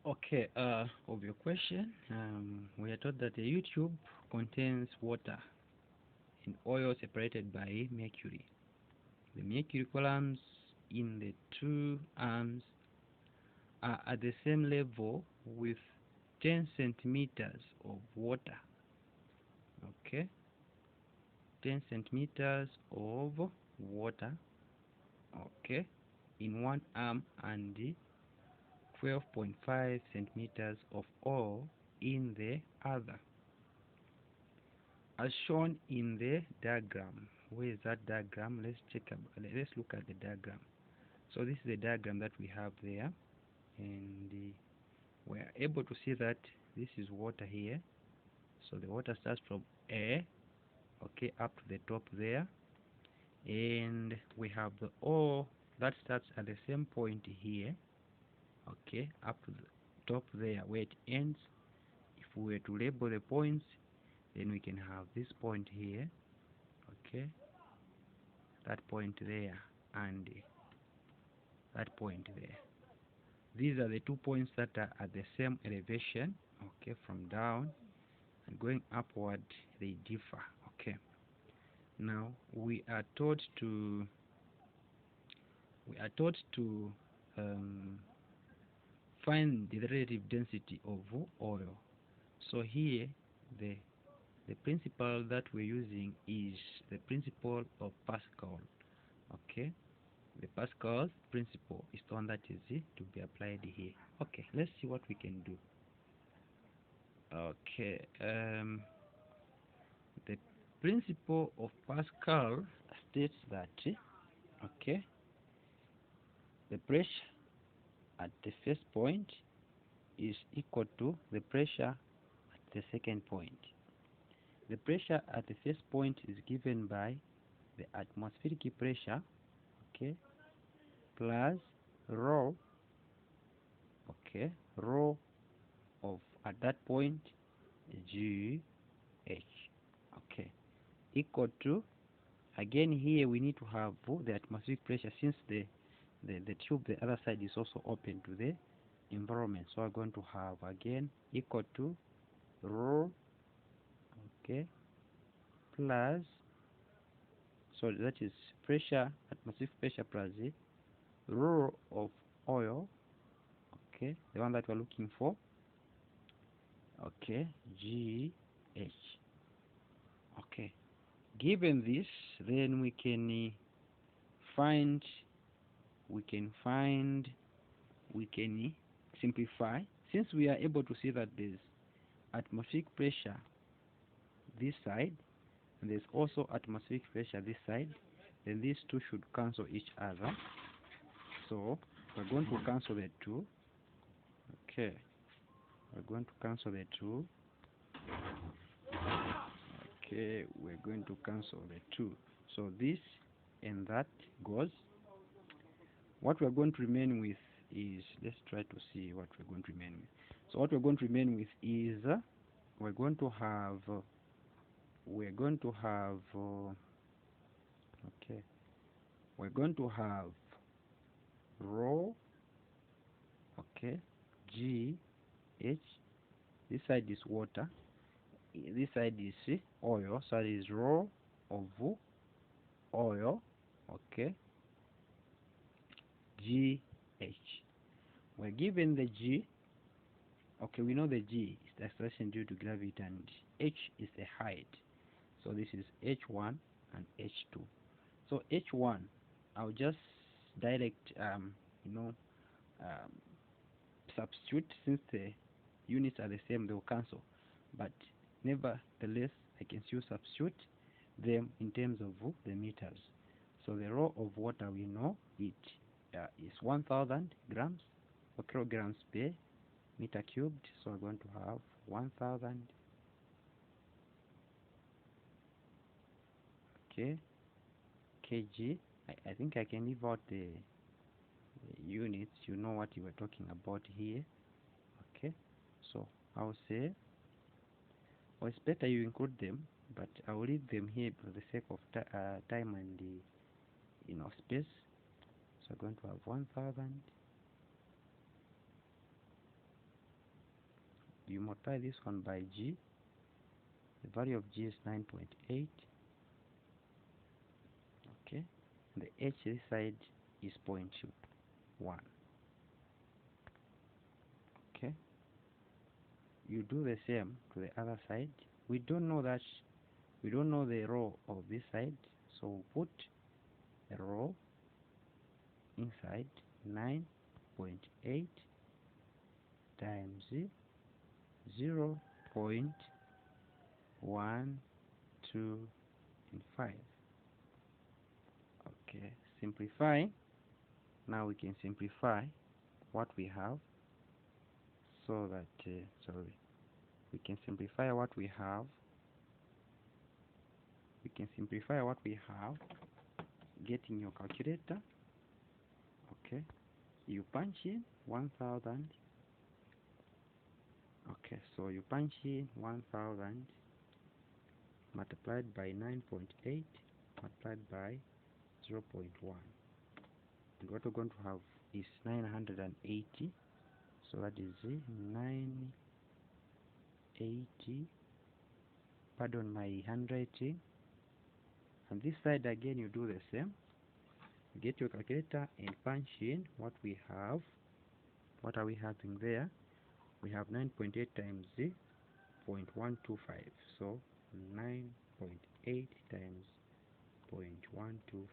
Okay, of your question, we are told that the YouTube contains water and oil separated by mercury. The mercury columns in the two arms are at the same level with 10 centimeters of water. Okay, 10 centimeters of water. Okay, in one arm and 12.5 centimeters of oil in the other, as shown in the diagram. Where is that diagram? Let's look at the diagram. So this is the diagram that we have there, and we are able to see that this is water here. So the water starts from A, okay, up to the top there, and we have the O that starts at the same point here, okay, up to the top there where it ends. If we were to label the points, then we can have this point here, okay, that point there, and that point there. These are the 2 points that are at the same elevation, okay, from down and going upward they differ. Okay, now we are taught to um, find the relative density of oil. So here the principle that we're using is the principle of Pascal. Okay, the Pascal's principle is the one that is to be applied here. Okay, let's see what we can do. Okay, the principle of Pascal states that okay, the pressure at the first point is equal to the pressure at the second point. The pressure at the first point is given by the atmospheric pressure, okay, plus rho, okay, rho of at that point G H, okay, equal to, again here we need to have the atmospheric pressure, since the tube the other side is also open to the environment. So we're going to have again equal to rho, okay, plus, so that is pressure, atmospheric pressure plus the rho of oil, okay, the one that we're looking for, okay, G H. Okay, given this, then we can find we can simplify, since we are able to see that there's atmospheric pressure this side and there's also atmospheric pressure this side, then these two should cancel each other. So we're going to cancel the two. Okay, we're going to cancel the two. Okay, we're going to cancel the two. So this and that goes. What we're going to remain with is, let's try to see what we're going to remain with. So what we're going to remain with is we're going to have okay, we're going to have rho, okay, G H. This side is water, this side is oil, so it is rho of oil, okay, G H. We're given the G, okay, we know the G is the acceleration due to gravity and H is the height. So this is H1 and H2. So H1, I'll just direct um, substitute, since the units are the same, they will cancel, but nevertheless I can still substitute them in terms of the meters. So the rho of water, we know it is 1000 grams or kilograms per meter cubed. So we're going to have 1000, okay, kg. I think I can leave out the units, you know what you were talking about here. Okay, so I'll say, well, it's better you include them, but I'll leave them here for the sake of time and space. So I'm going to have 1000, you multiply this one by G. The value of G is 9.8. Okay, the H this side is 0.1. Okay, you do the same to the other side. We don't know the row of this side, so we'll put a row inside 9.8 times 0.125. Okay, simplify. Now we can simplify what we have, so that we can simplify what we have. Getting your calculator. Okay, you punch in 1000. Okay, so you punch in 1000 multiplied by 9.8 multiplied by 0.1. And what we're going to have is 980. So that is 980. Pardon my handwriting. And this side again, you do the same. Get your calculator and punch in what we have. What are we having there? We have 9.8 times 0.125. So 9.8 times 0.125.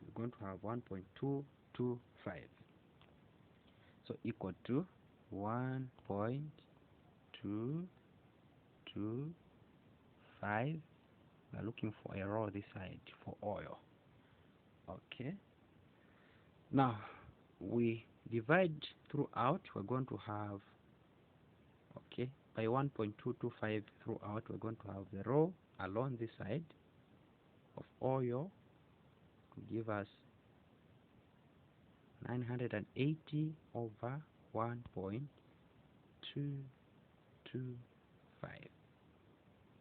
We're going to have 1.225. So equal to 1.225. We're looking for a row this side for oil. Okay. Now we divide throughout. We're going to have, okay, by 1.225 throughout, we're going to have the row along this side of oil to give us 980 over 1.225.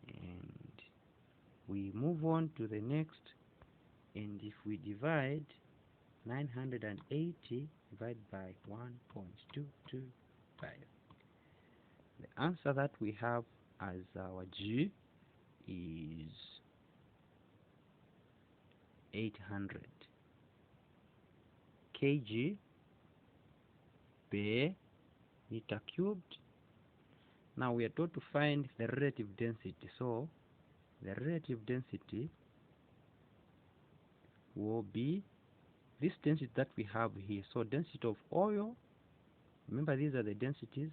And we move on to the next, and if we divide 980 divided by 1.225, the answer that we have as our G is 800 kg per meter cubed. Now we are told to find the relative density, so the relative density will be this density that we have here. So density of oil, remember these are the densities,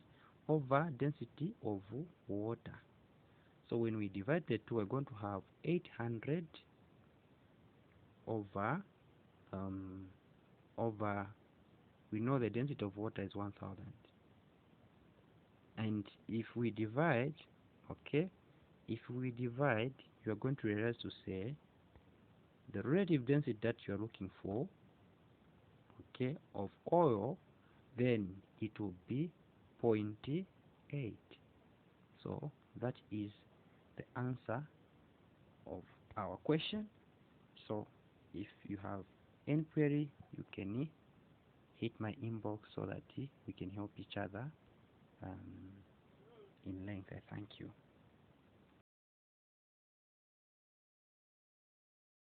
over density of water. So when we divide the two, we're going to have 800 over we know the density of water is 1000. And if we divide, okay, if we divide, you are going to realize to say the relative density that you are looking for, okay, of oil, then it will be 0.8. So that is the answer of our question. So if you have any query, you can hit my inbox so that we can help each other in length. I thank you.